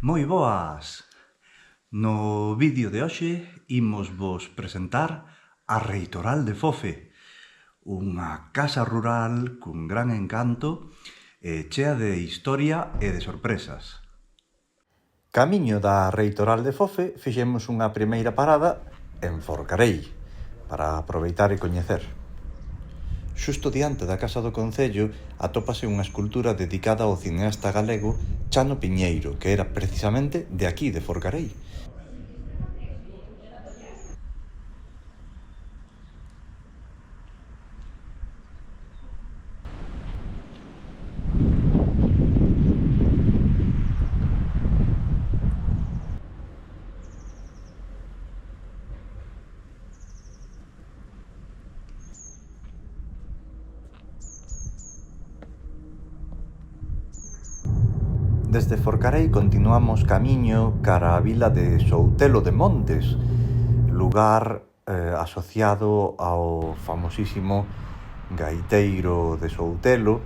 Moi boas! No vídeo de hoxe imos vos presentar a Reitoral de Fofe, unha casa rural cun gran encanto e chea de historia e de sorpresas. Camiño da Reitoral de Fofe fixemos unha primeira parada en Forcarei para aproveitar e coñecer. Xusto diante da Casa do Concello atópase unha escultura dedicada ao cineasta galego Chano Piñeiro, que era precisamente de aquí, de Forcarei. Desde Forcarei continuamos camiño cara á vila de Soutelo de Montes, lugar asociado ao famosísimo gaiteiro de Soutelo,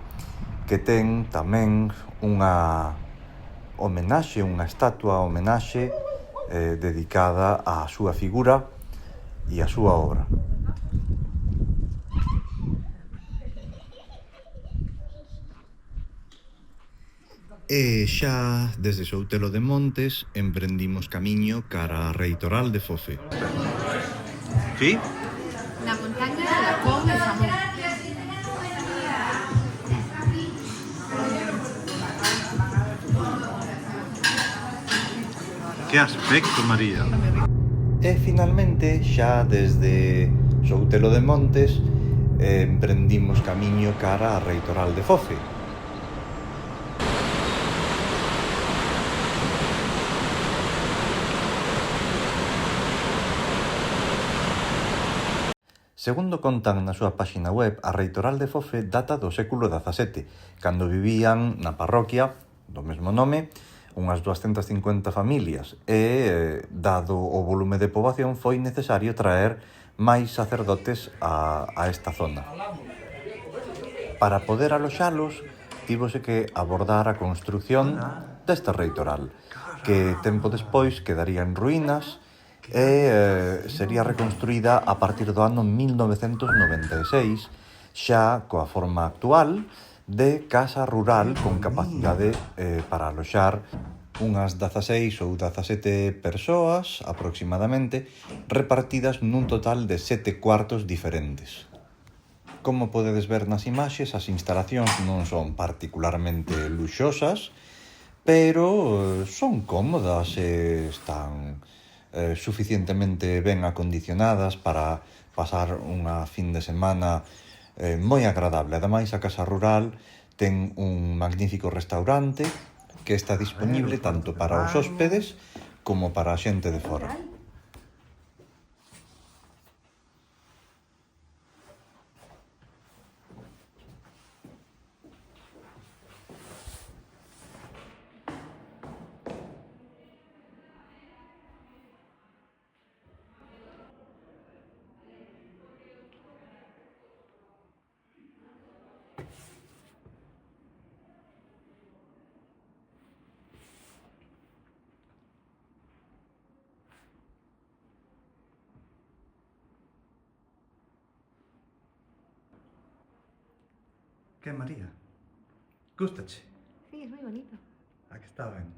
que ten tamén unha homenaxe, unha estatua homenaxe dedicada á súa figura e á súa obra. E xa desde Soutelo de Montes emprendimos camiño cara á Reitoral de Fofe. Sí? La montaña de la Con de Samón. Que aspecto, María! E finalmente, xa desde Soutelo de Montes, emprendimos camiño cara á Reitoral de Fofe. Segundo contan na súa páxina web, a Reitoral de Fofe data do século XVII, cando vivían na parroquia do mesmo nome unhas 250 familias e, dado o volume de poboación, foi necesario traer máis sacerdotes a esta zona. Para poder aloxalos, tívose que abordar a construción desta reitoral, que tempo despois quedaría en ruínas e sería reconstruída a partir do ano 1996, xa coa forma actual de casa rural con capacidade para aloxar unhas 16 ou 17 persoas aproximadamente, repartidas nun total de 7 cuartos diferentes. Como podedes ver nas imaxes, as instalacións non son particularmente luxosas, pero son cómodas e están suficientemente ben acondicionadas para pasar unha fin de semana moi agradable. Ademais, a casa rural ten un magnífico restaurante que está disponible tanto para os hóspedes como para a xente de fora. Que, María? Gústache? Sí, es muy bonito. A que está ben?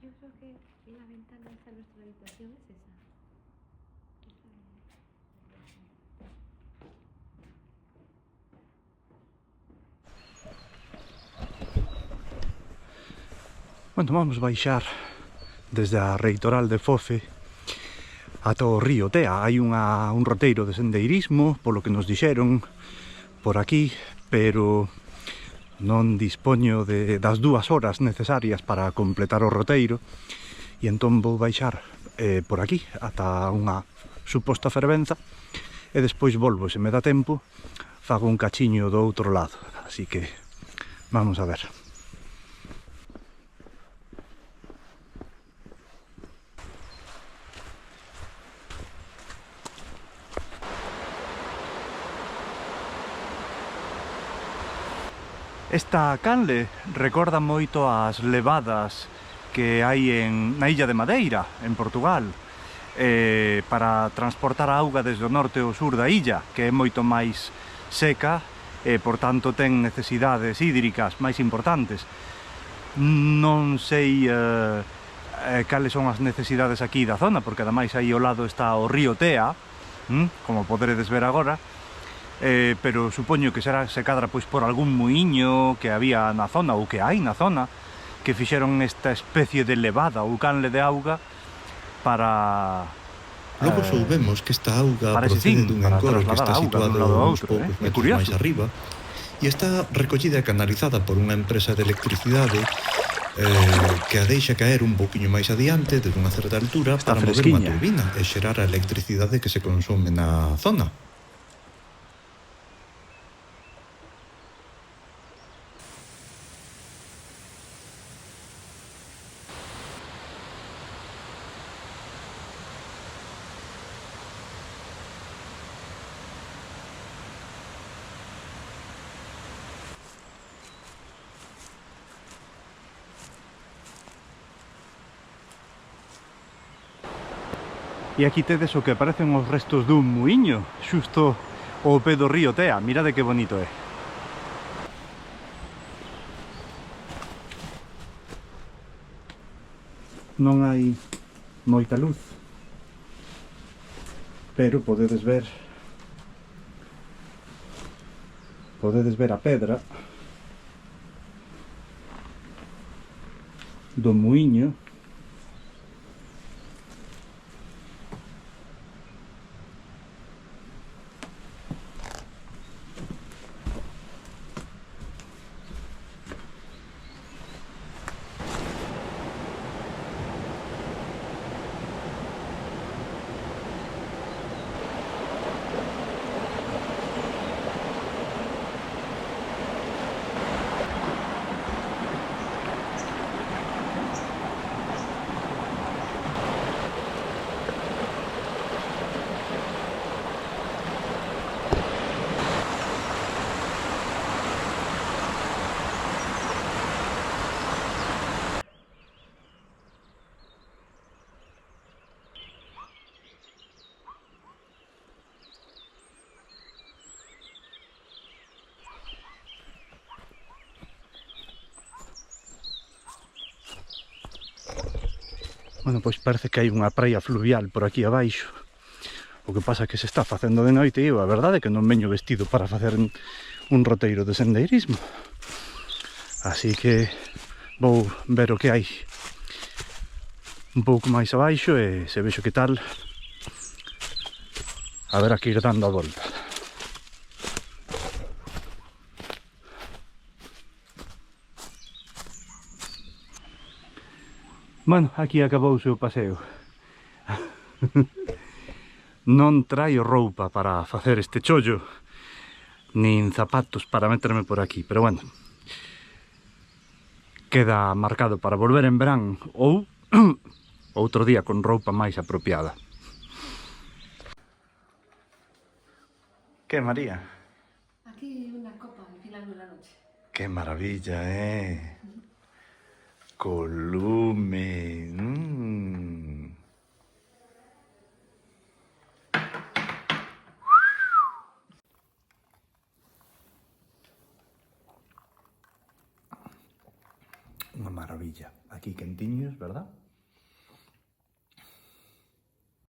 Yo creo que la ventana hacia nuestra habitación es esa. Bueno, vamos baixar desde a Reitoral de Fofe ata o río Tea. Hai un roteiro de sendeirismo, polo que nos dixeron por aquí, pero non dispoño das 2 horas necesarias para completar o roteiro E entón vou baixar por aquí ata unha suposta fervenza e despois volvo, se me dá tempo, fago un cachiño do outro lado. Así que vamos a ver. Esta canle recorda moito as levadas que hai na illa de Madeira, en Portugal, para transportar a auga desde o norte ao sur da illa, que é moito máis seca e, por tanto, ten necesidades hídricas máis importantes. Non sei cales son as necesidades aquí da zona, porque ademais aí ao lado está o río Tea, como poderedes ver agora, pero supoño que será se cadra pois por algún muiño que había na zona ou que hai na zona que fixeron esta especie de levada ou canle de auga para Logo soubemos que esta auga procede dun engorro que está situado uns poucos metros máis arriba e está recollida e canalizada por unha empresa de electricidade que a deixa caer un pouquiño máis adiante desde unha certa altura para mover unha turbina e xerar a electricidade que se consume na zona. E aquí tedes o que parecen os restos dun muiño, xusto ao pé do río Tea. Mirade que bonito é. Non hai moita luz, pero podedes ver a pedra do muiño. Bueno, pois parece que hai unha praia fluvial por aquí abaixo. O que pasa é que se está facendo de noite e a verdade é que non veño vestido para facer un roteiro de sendeirismo. Así que vou ver o que hai un pouco máis abaixo e se vexo que tal, haberá que ir dando a volta. Bueno, aquí acabouse o paseo. Non traio roupa para facer este chollo, nin zapatos para meterme por aquí, pero bueno, queda marcado para volver en verán ou outro día con roupa máis apropiada. Que, María? Aquí una copa enfilando la noche. Que maravilla, Colume. Unha maravilla. Aquí quentiños, verdad?